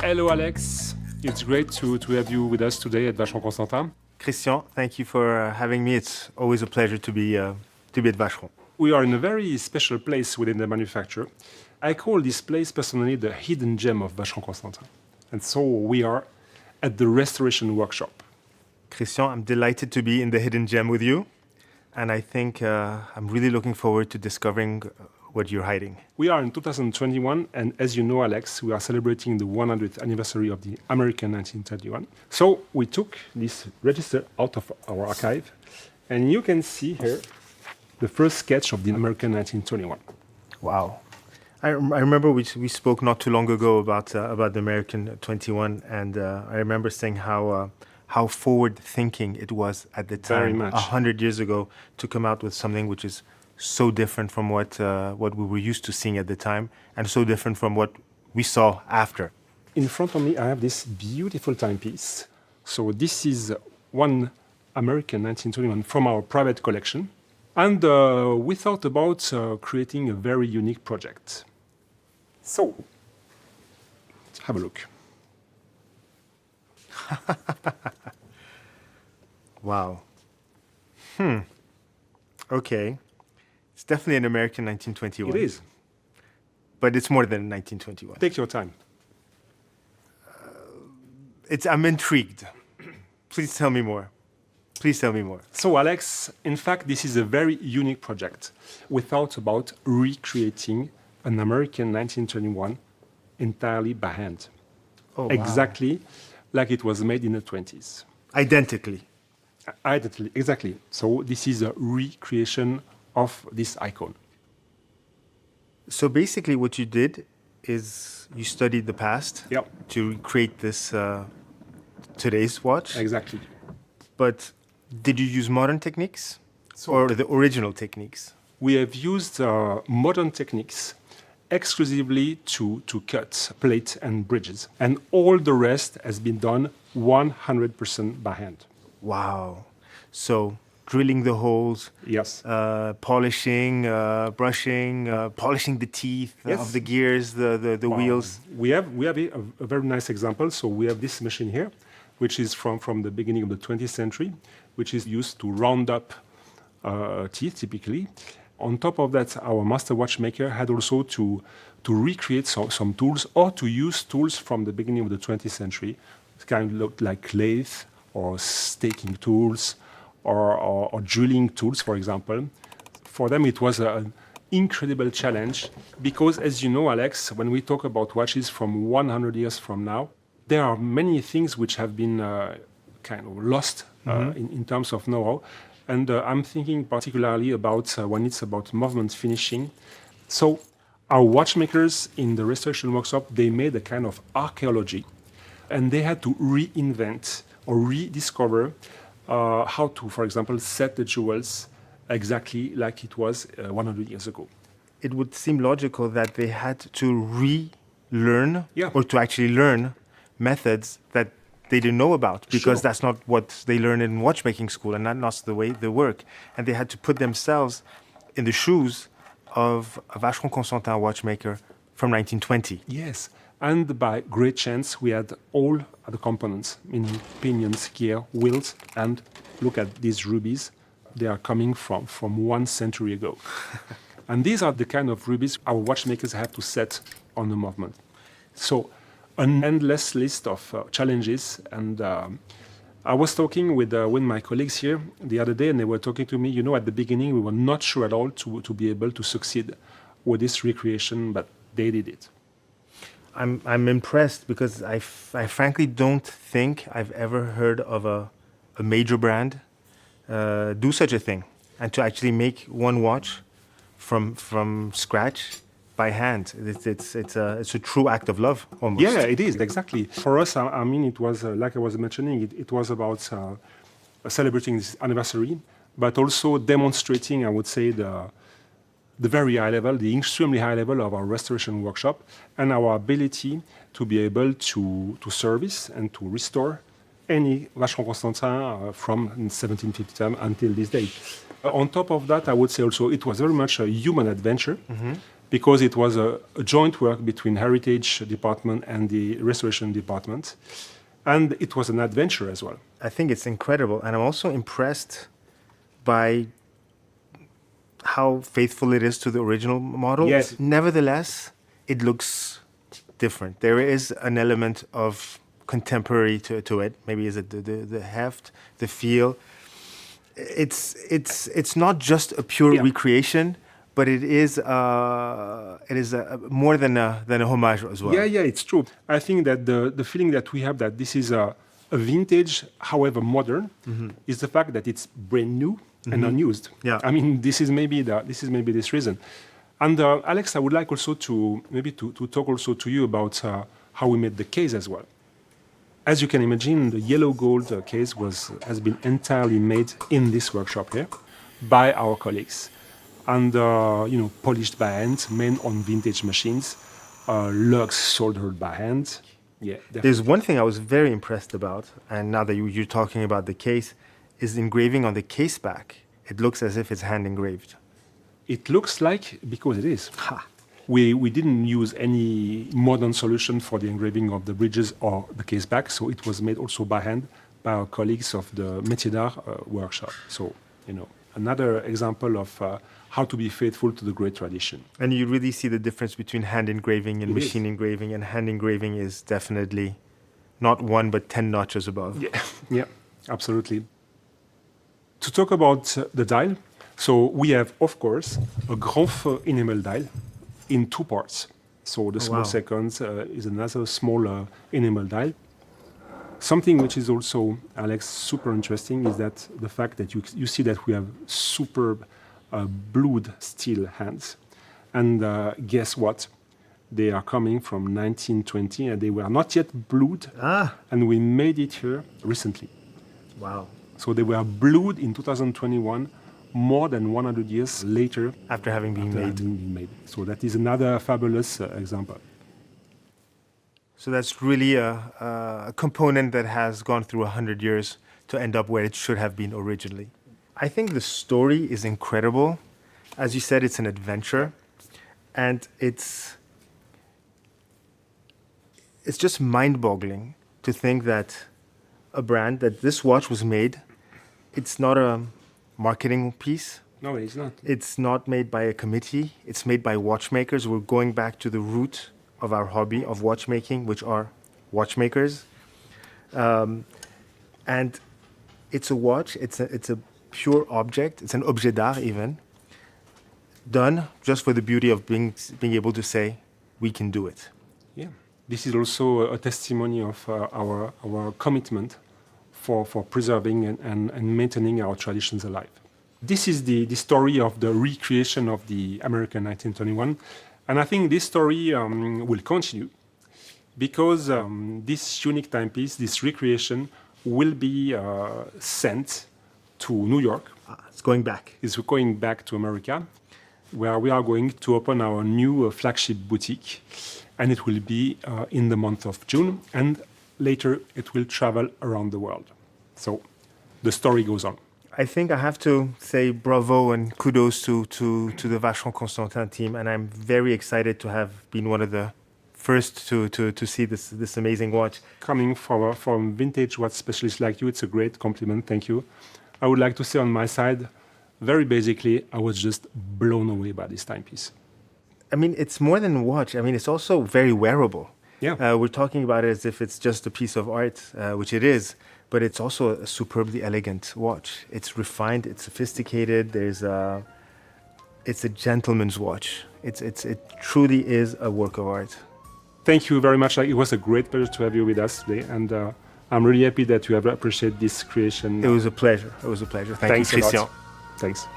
Hello, Alex. It's great to have you with us today at Vacheron Constantin. Christian, thank you for having me. It's always a pleasure to be at Vacheron. We are in a very special place within the manufacture. I call this place personally the hidden gem of Vacheron Constantin. And so we are at the restoration workshop. Christian, I'm delighted to be in the hidden gem with you. And I think I'm really looking forward to discovering what you're hiding. We are in 2021, and as you know, Alex, we are celebrating the 100th anniversary of the American 1931. So we took this register out of our archive, and you can see here the first sketch of the American 1921. Wow. I remember we spoke not too long ago about the American 21, and I remember saying how forward-thinking it was at the time, Very much. 100 years ago, to come out with something which is so different from what we were used to seeing at the time, and so different from what we saw after. In front of me, I have this beautiful timepiece. So this is one American 1921 from our private collection. And we thought about creating a very unique project. So, let's have a look. Wow. Okay. It's definitely an American 1921. It is. But it's more than 1921. Take your time. I'm intrigued. Please tell me more. Please tell me more. So, Alex, in fact, this is a very unique project. We thought about recreating an American 1921 entirely by hand. Oh, wow. Exactly like it was made in the 20s. Identically. Identically, exactly. So this is a recreation of this icon. So basically what you did is you studied the past to create this today's watch. Exactly. But did you use modern techniques or the original techniques? We have used modern techniques exclusively to cut plate and bridges. And all the rest has been done 100% by hand. Wow. So drilling the holes, Yes. polishing, brushing, polishing the teeth of the gears, the wheels. We have a very nice example. So we have this machine here, which is from the beginning of the 20th century, which is used to round up teeth typically. On top of that, our master watchmaker had also to recreate some tools or to use tools from the beginning of the 20th century. It kind of looked like lathe or staking tools or drilling tools, for example. For them, it was an incredible challenge because, as you know, Alex, when we talk about watches from 100 years from now, there are many things which have been kind of lost in terms of know-how. And I'm thinking particularly about when it's about movement finishing. So our watchmakers in the restoration workshop, they made a kind of archaeology. And they had to reinvent or rediscover how to, for example, set the jewels exactly like it was 100 years ago. It would seem logical that they had to relearn or to actually learn methods that they didn't know about because that's not what they learn in watchmaking school and not the way they work. And they had to put themselves in the shoes of a Vacheron Constantin watchmaker from 1920. Yes, and by great chance, we had all the components, meaning pinions, gear, wheels, and look at these rubies. They are coming from 1 century ago. And these are the kind of rubies our watchmakers have to set on the movement. So an endless list of challenges. And I was talking with my colleagues here the other day, and they were talking to me, at the beginning, we were not sure at all to be able to succeed with this recreation, but they did it. I'm impressed because I frankly don't think I've ever heard of a major brand do such a thing and to actually make one watch from scratch by hand. It's a true act of love, almost. Yeah, it is, exactly. For us, I mean, it was, like I was mentioning, it was about celebrating this anniversary, but also demonstrating, I would say, the very high level, the extremely high level of our restoration workshop and our ability to be able to service and to restore any Vacheron Constantin from 1750 until this day. On top of that, I would say also it was very much a human adventure because it was a joint work between heritage department and the restoration department. And it was an adventure as well. I think it's incredible. And I'm also impressed by how faithful it is to the original model. Yes. Nevertheless, it looks different. There is an element of contemporary to it. Maybe is it the heft, the feel. It's not just a pure recreation, but it is more than a homage as well. Yeah, it's true. I think that the feeling that we have that this is a vintage, however modern, is the fact that it's brand new and unused. Yeah. I mean, this is maybe this reason. And Alex, I would like also to talk also to you about how we made the case as well. As you can imagine, the yellow gold case has been entirely made in this workshop here by our colleagues. And, polished by hand, made on vintage machines, lugs soldered by hand. Yeah, definitely. There's one thing I was very impressed about, and now that you're talking about the case, is the engraving on the case back. It looks as if it's hand engraved. It looks like, because it is. We didn't use any modern solution for the engraving of the bridges or the case back, so it was made also by hand by our colleagues of the Métier d'Art workshop. So, another example of how to be faithful to the great tradition. And you really see the difference between hand engraving and machine engraving, and hand engraving is definitely not 1 but 10 notches above. Yeah, absolutely. To talk about the dial, so we have, of course, a grand feu enamel dial in 2 parts. So the small seconds is another small enamel dial. Something which is also, Alex, super interesting is that the fact that you see that we have superb blued steel hands. And guess what? They are coming from 1920 and they were not yet blued. And we made it here recently. Wow. So they were blued in 2021, more than 100 years later. After having been made. So that is another fabulous example. So that's really a component that has gone through 100 years to end up where it should have been originally. I think the story is incredible. As you said, it's an adventure. And it's just mind-boggling to think that a brand, that this watch was made, it's not a marketing piece. No, it's not. It's not made by a committee. It's made by watchmakers. We're going back to the root of our hobby of watchmaking, which are watchmakers. And it's a watch. It's a pure object. It's an objet d'art even, done just for the beauty of being able to say, we can do it. Yeah. This is also a testimony of our commitment for preserving and maintaining our traditions alive. This is the story of the recreation of the American 1921. And I think this story will continue because this unique timepiece, this recreation, will be sent to New York. It's going back. It's going back to America, where we are going to open our new flagship boutique. And it will be in the month of June. And later, it will travel around the world. So the story goes on. I think I have to say bravo and kudos to the Vacheron Constantin team, and I'm very excited to have been one of the first to see this amazing watch. Coming from vintage watch specialists like you, it's a great compliment. Thank you. I would like to say on my side, very basically, I was just blown away by this timepiece. I mean, it's more than a watch. I mean, it's also very wearable. Yeah. We're talking about it as if it's just a piece of art, which it is. But it's also a superbly elegant watch. It's refined, it's sophisticated. It's a gentleman's watch. It truly is a work of art. Thank you very much. It was a great pleasure to have you with us today, and I'm really happy that you have appreciated this creation. It was a pleasure. Thank you, Christian. Thanks.